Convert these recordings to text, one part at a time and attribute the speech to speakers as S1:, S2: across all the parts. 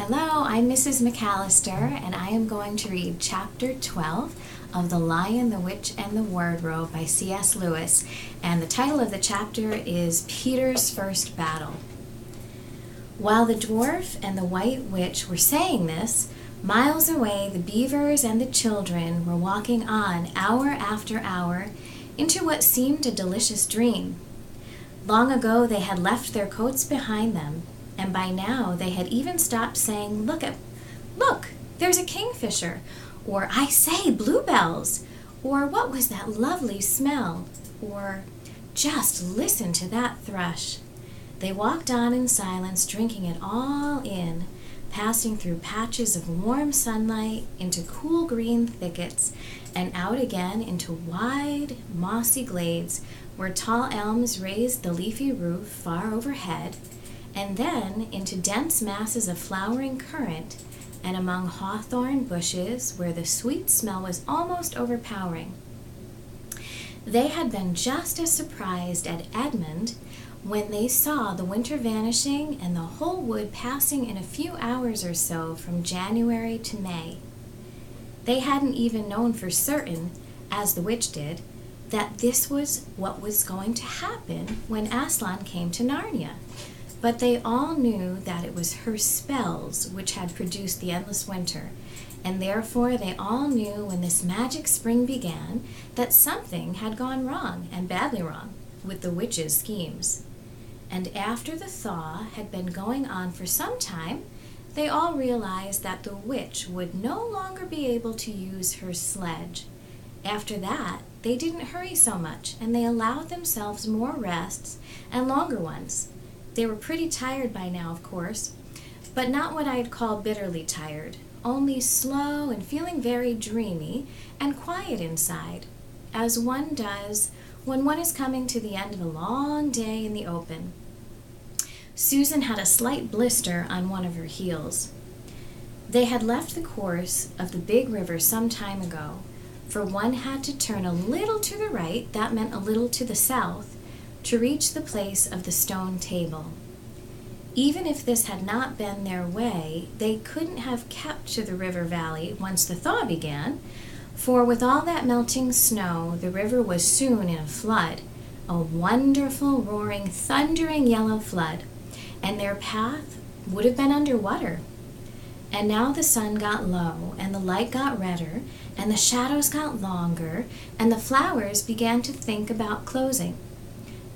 S1: Hello, I'm Mrs. McAllister, and I am going to read Chapter 12 of The Lion, the Witch, and the Wardrobe by C.S. Lewis, and the title of the chapter is Peter's First Battle. While the dwarf and the white witch were saying this, miles away the beavers and the children were walking on hour after hour into what seemed a delicious dream. Long ago they had left their coats behind them, and by now they had even stopped saying, Look, there's a kingfisher, or I say, bluebells, or what was that lovely smell, or just listen to that thrush. They walked on in silence, drinking it all in, passing through patches of warm sunlight, into cool green thickets, and out again into wide, mossy glades where tall elms raised the leafy roof far overhead, and then into dense masses of flowering currant, and among hawthorn bushes where the sweet smell was almost overpowering. They had been just as surprised at Edmund when they saw the winter vanishing and the whole wood passing in a few hours or so from January to May. They hadn't even known for certain, as the witch did, that this was what was going to happen when Aslan came to Narnia. But they all knew that it was her spells which had produced the endless winter, and therefore they all knew when this magic spring began that something had gone wrong, and badly wrong, with the witch's schemes. And after the thaw had been going on for some time, they all realized that the witch would no longer be able to use her sledge. After that, they didn't hurry so much, and they allowed themselves more rests and longer ones. They were pretty tired by now, of course, but not what I'd call bitterly tired, only slow and feeling very dreamy and quiet inside, as one does when one is coming to the end of a long day in the open. Susan had a slight blister on one of her heels. They had left the course of the big river some time ago, for one had to turn a little to the right, that meant a little to the south, to reach the place of the stone table. Even if this had not been their way, they couldn't have kept to the river valley once the thaw began, for with all that melting snow, the river was soon in a flood, a wonderful, roaring, thundering yellow flood, and their path would have been under water. And now the sun got low, and the light got redder, and the shadows got longer, and the flowers began to think about closing.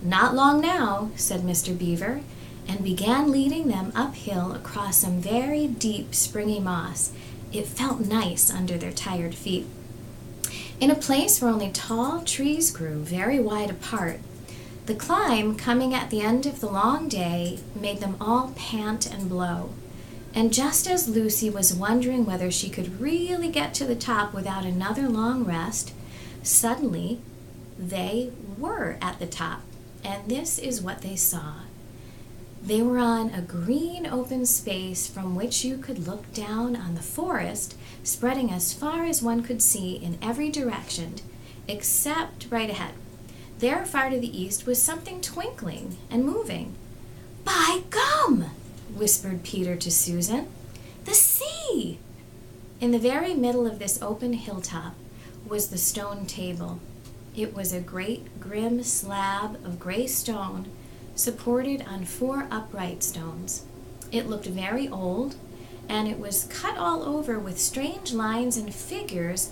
S1: "Not long now," said Mr. Beaver, and began leading them uphill across some very deep springy moss. It felt nice under their tired feet. In a place where only tall trees grew, very wide apart, the climb, coming at the end of the long day, made them all pant and blow. And just as Lucy was wondering whether she could really get to the top without another long rest, suddenly they were at the top. And this is what they saw. They were on a green open space from which you could look down on the forest spreading as far as one could see in every direction, except right ahead. There, far to the east, was something twinkling and moving. "By gum!" whispered Peter to Susan. "The sea!" In the very middle of this open hilltop was the stone table. It was a great, grim slab of gray stone supported on 4 upright stones. It looked very old, and it was cut all over with strange lines and figures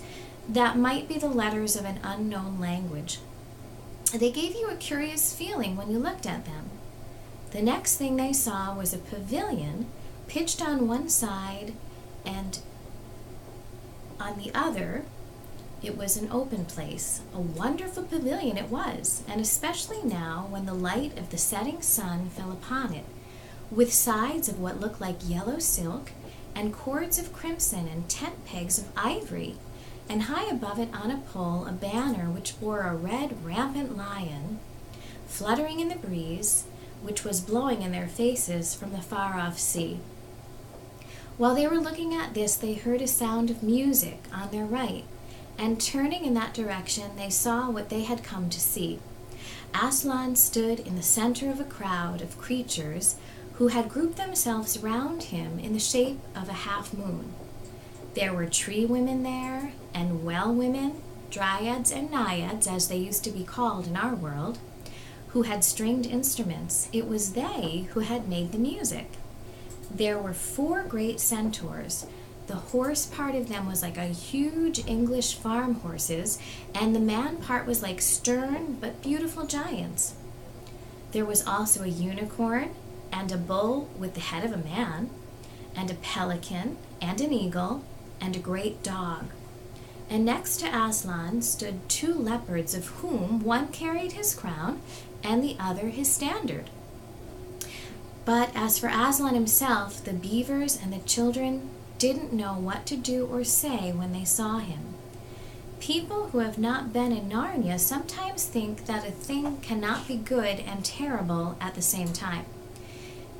S1: that might be the letters of an unknown language. They gave you a curious feeling when you looked at them. The next thing they saw was a pavilion pitched on one side, and on the other it was an open place. A wonderful pavilion it was, and especially now when the light of the setting sun fell upon it, with sides of what looked like yellow silk, and cords of crimson, and tent pegs of ivory, and high above it on a pole a banner which bore a red rampant lion, fluttering in the breeze, which was blowing in their faces from the far-off sea. While they were looking at this, they heard a sound of music on their right, and turning in that direction, they saw what they had come to see. Aslan stood in the center of a crowd of creatures who had grouped themselves round him in the shape of a half moon. There were tree women there, and well women, dryads and naiads, as they used to be called in our world, who had stringed instruments. It was they who had made the music. There were 4 great centaurs. The horse part of them was like a huge English farm horses, and the man part was like stern but beautiful giants. There was also a unicorn, and a bull with the head of a man, and a pelican, and an eagle, and a great dog. And next to Aslan stood 2 leopards, of whom one carried his crown and the other his standard. But as for Aslan himself, the beavers and the children didn't know what to do or say when they saw him. People who have not been in Narnia sometimes think that a thing cannot be good and terrible at the same time.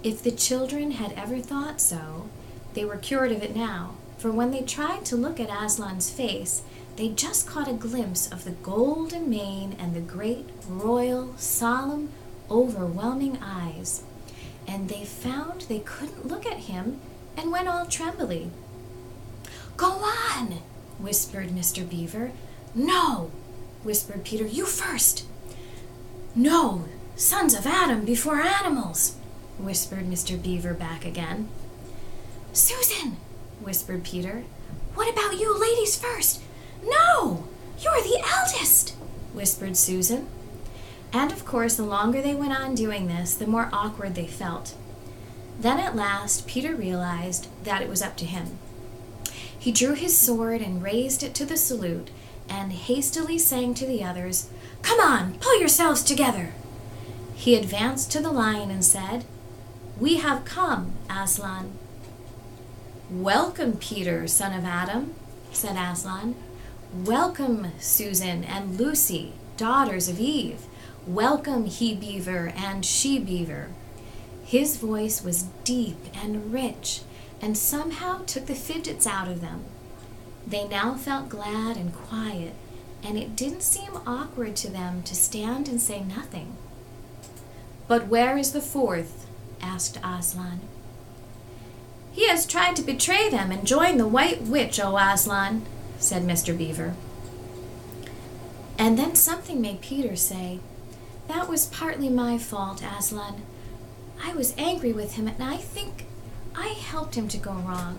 S1: If the children had ever thought so, they were cured of it now, for when they tried to look at Aslan's face, they just caught a glimpse of the golden mane and the great, royal, solemn, overwhelming eyes. And they found they couldn't look at him and went all trembly. "Go on," whispered Mr. Beaver. "No," whispered Peter, "you first." "No, sons of Adam before animals," whispered Mr. Beaver back again. "Susan," whispered Peter, "what about you ladies first?" "No, you're the eldest," whispered Susan. And of course, the longer they went on doing this, the more awkward they felt. Then at last, Peter realized that it was up to him. He drew his sword and raised it to the salute, and hastily saying to the others, "Come on, pull yourselves together." He advanced to the lion and said, "We have come, Aslan." "Welcome, Peter, son of Adam," said Aslan. "Welcome, Susan and Lucy, daughters of Eve. Welcome, he-beaver and she-beaver." His voice was deep and rich, and somehow took the fidgets out of them. They now felt glad and quiet, and it didn't seem awkward to them to stand and say nothing. "But where is the 4th?" asked Aslan. "He has tried to betray them and join the White Witch, O Aslan," said Mr. Beaver. And then something made Peter say, "That was partly my fault, Aslan. I was angry with him, and I think I helped him to go wrong."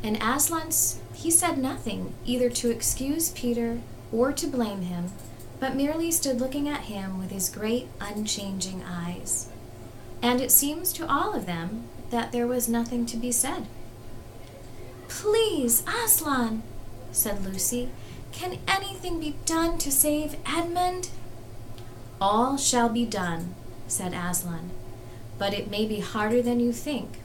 S1: And Aslan, he said nothing, either to excuse Peter or to blame him, but merely stood looking at him with his great unchanging eyes. And it seems to all of them that there was nothing to be said. "Please, Aslan," said Lucy, "can anything be done to save Edmund?" "All shall be done," said Aslan, "but it may be harder than you think."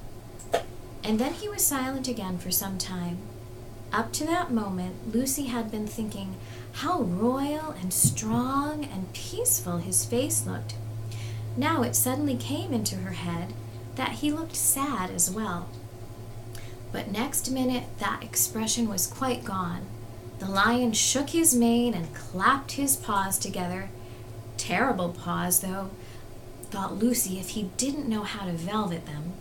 S1: And then he was silent again for some time. Up to that moment, Lucy had been thinking how royal and strong and peaceful his face looked. Now it suddenly came into her head that he looked sad as well. But next minute that expression was quite gone. The lion shook his mane and clapped his paws together. Terrible paws, though, thought Lucy, if he didn't know how to velvet them,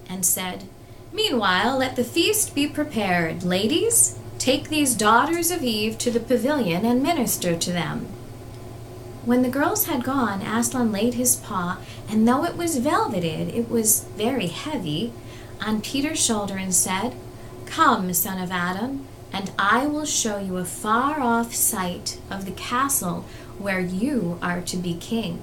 S1: and said, "Meanwhile, let the feast be prepared. Ladies, take these daughters of Eve to the pavilion and minister to them." When the girls had gone, Aslan laid his paw, and though it was velveted, it was very heavy, on Peter's shoulder and said, "Come, son of Adam, and I will show you a far-off sight of the castle where you are to be king."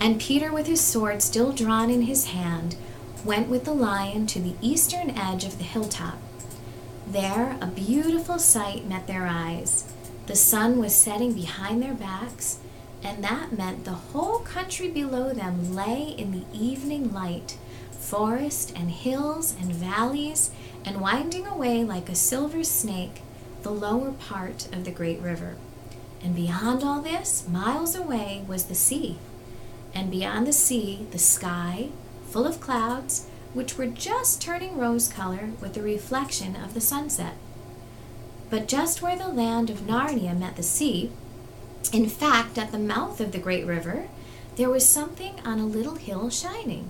S1: And Peter, with his sword still drawn in his hand, went with the lion to the eastern edge of the hilltop. There a beautiful sight met their eyes. The sun was setting behind their backs, and that meant the whole country below them lay in the evening light, forest and hills and valleys, and winding away like a silver snake, the lower part of the great river. And beyond all this, miles away, was the sea. And beyond the sea, the sky, full of clouds, which were just turning rose color with the reflection of the sunset. But just where the land of Narnia met the sea, in fact, at the mouth of the great river, there was something on a little hill shining.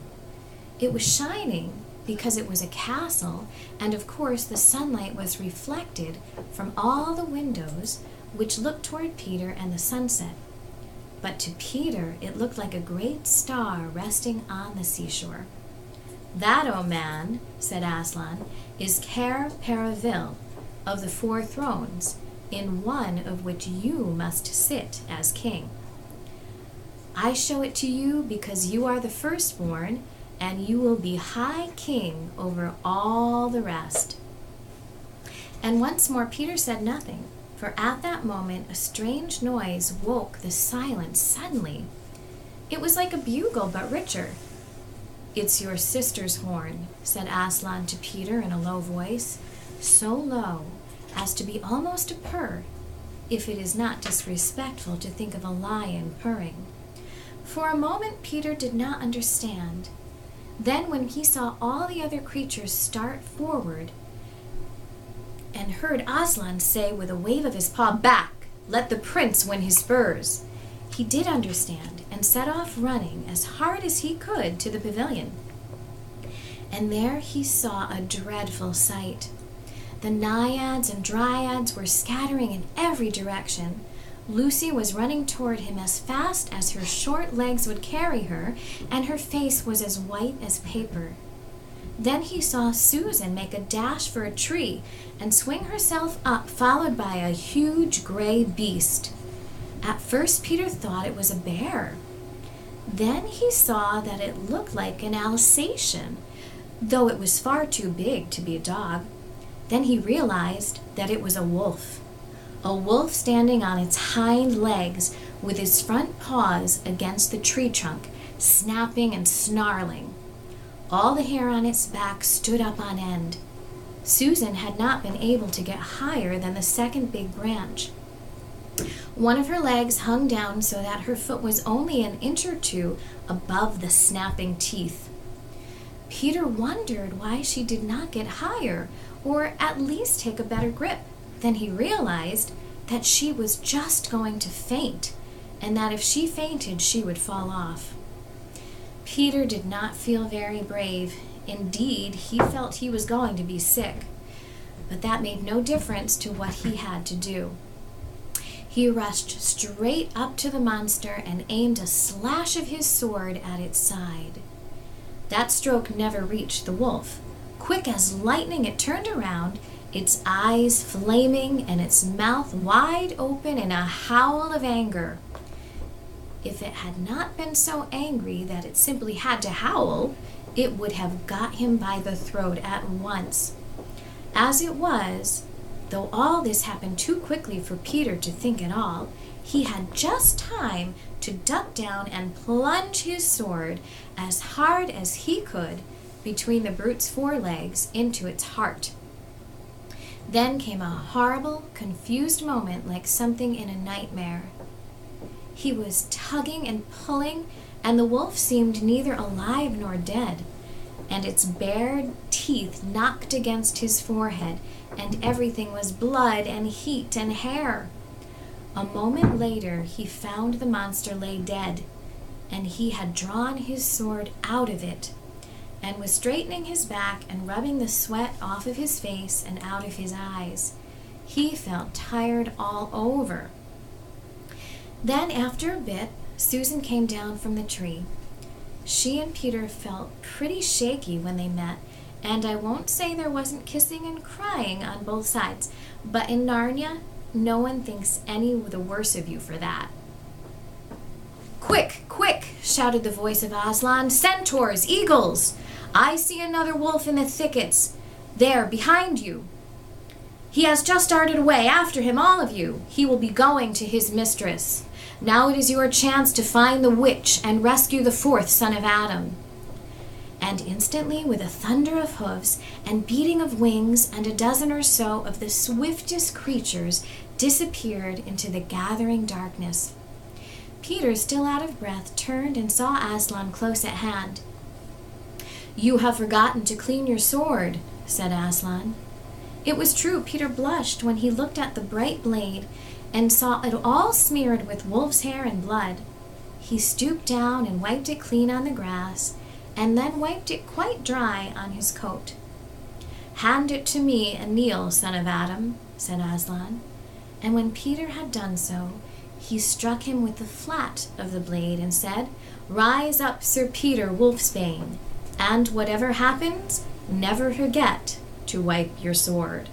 S1: It was shining because it was a castle, and of course the sunlight was reflected from all the windows which looked toward Peter and the sunset. But to Peter it looked like a great star resting on the seashore. "That, O man," said Aslan, "is Cair Paravel of the 4 thrones, in one of which you must sit as king. I show it to you because you are the firstborn, and you will be high king over all the rest." And once more Peter said nothing, for at that moment a strange noise woke the silence suddenly. It was like a bugle, but richer. "It's your sister's horn," said Aslan to Peter in a low voice, so low as to be almost a purr, if it is not disrespectful to think of a lion purring. For a moment Peter did not understand. Then when he saw all the other creatures start forward and heard Aslan say with a wave of his paw, "Back! Let the prince win his spurs," he did understand and set off running as hard as he could to the pavilion. And there he saw a dreadful sight. The naiads and dryads were scattering in every direction. Lucy was running toward him as fast as her short legs would carry her, and her face was as white as paper. Then he saw Susan make a dash for a tree and swing herself up, followed by a huge gray beast. At first Peter thought it was a bear. Then he saw that it looked like an Alsatian, though it was far too big to be a dog. Then he realized that it was a wolf standing on its hind legs with its front paws against the tree trunk, snapping and snarling. All the hair on its back stood up on end. Susan had not been able to get higher than the second big branch. One of her legs hung down so that her foot was only an inch or 2 above the snapping teeth. Peter wondered why she did not get higher, or at least take a better grip. Then he realized that she was just going to faint, and that if she fainted, she would fall off. Peter did not feel very brave. Indeed, he felt he was going to be sick. But that made no difference to what he had to do. He rushed straight up to the monster and aimed a slash of his sword at its side. That stroke never reached the wolf. Quick as lightning, it turned around, its eyes flaming and its mouth wide open in a howl of anger. If it had not been so angry that it simply had to howl, it would have got him by the throat at once. As it was, though all this happened too quickly for Peter to think at all, he had just time to duck down and plunge his sword as hard as he could between the brute's forelegs into its heart. Then came a horrible, confused moment like something in a nightmare. He was tugging and pulling, and the wolf seemed neither alive nor dead, and its bared teeth knocked against his forehead, and everything was blood and heat and hair. A moment later he found the monster lay dead, and he had drawn his sword out of it, and was straightening his back and rubbing the sweat off of his face and out of his eyes. He felt tired all over. Then, after a bit, Susan came down from the tree. She and Peter felt pretty shaky when they met, and I won't say there wasn't kissing and crying on both sides, but in Narnia, no one thinks any the worse of you for that. "Quick, quick!" shouted the voice of Aslan. "Centaurs, eagles! I see another wolf in the thickets. There, behind you. He has just darted away. After him, all of you. He will be going to his mistress. Now it is your chance to find the witch and rescue the 4th son of Adam." And instantly, with a thunder of hoofs and beating of wings, and a dozen or so of the swiftest creatures disappeared into the gathering darkness. Peter, still out of breath, turned and saw Aslan close at hand. "You have forgotten to clean your sword," said Aslan. It was true. Peter blushed when he looked at the bright blade and saw it all smeared with wolf's hair and blood. He stooped down and wiped it clean on the grass, and then wiped it quite dry on his coat. "Hand it to me and kneel, son of Adam," said Aslan. And when Peter had done so, he struck him with the flat of the blade and said, "Rise up, Sir Peter Wolfsbane, and whatever happens, never forget to wipe your sword."